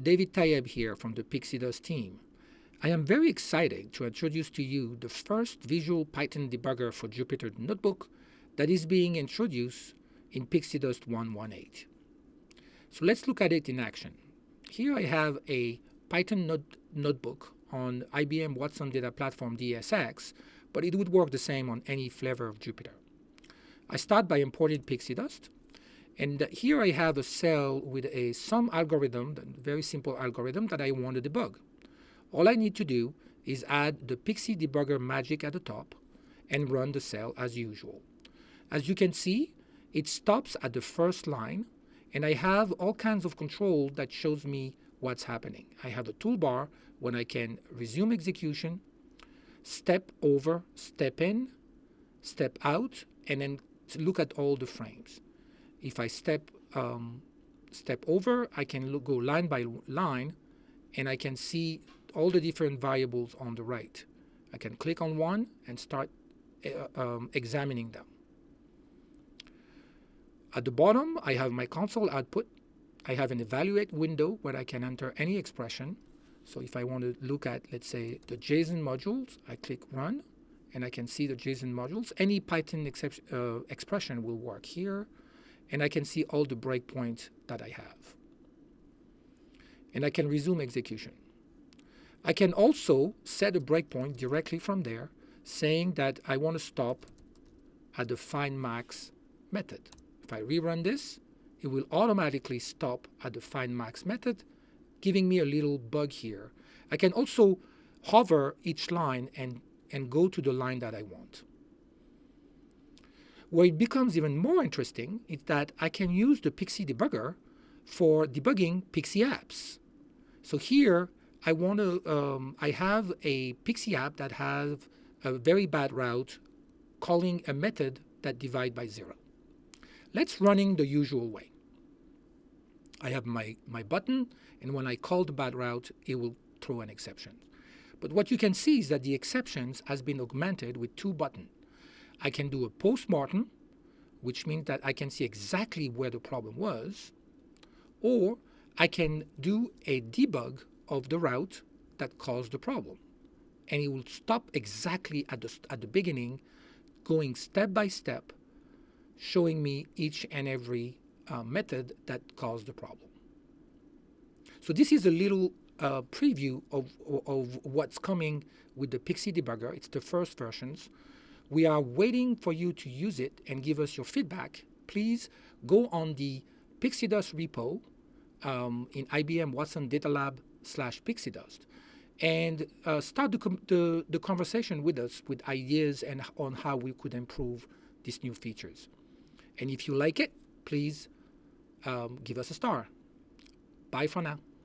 David Tayeb here from the PixieDust team. I am very excited to introduce to you the first visual Python debugger for Jupyter Notebook that is being introduced in PixieDust 1.18. So let's look at it in action. Here I have a Python notebook on IBM Watson Data Platform DSX, but it would work the same on any flavor of Jupyter. I start by importing PixieDust. And here I have a cell with a sum algorithm, a very simple algorithm that I want to debug. All I need to do is add the PixieDebugger magic at the top and run the cell as usual. As you can see, it stops at the first line, and I have all kinds of control that shows me what's happening. I have a toolbar when I can resume execution, step over, step in, step out, and then look at all the frames. If I step over, I can go line by line, and I can see all the different variables on the right. I can click on one and start examining them. At the bottom, I have my console output. I have an evaluate window where I can enter any expression. So if I want to look at, let's say, the JSON modules, I click Run, and I can see the JSON modules. Any Python expression will work here. And I can see all the breakpoints that I have. And I can resume execution. I can also set a breakpoint directly from there, saying that I want to stop at the find max method. If I rerun this, it will automatically stop at the find max method, giving me a little bug here. I can also hover each line and go to the line that I want. Where it becomes even more interesting is that I can use the PixieDebugger for debugging PixieApps. So here I have a Pixie app that has a very bad route calling a method that divides by 0. Let's run the usual way. I have my button, and when I call the bad route, it will throw an exception. But what you can see is that the exceptions has been augmented with 2 buttons. I can do a postmortem, which means that I can see exactly where the problem was, or I can do a debug of the route that caused the problem. And it will stop exactly at the beginning, going step by step, showing me each and every method that caused the problem. So this is a little preview of what's coming with the PixieDebugger. It's the first versions. We are waiting for you to use it and give us your feedback. Please go on the PixieDust repo in IBM Watson Data Lab /PixieDust and start the conversation with us with ideas and on how we could improve these new features. And if you like it, please give us a star. Bye for now.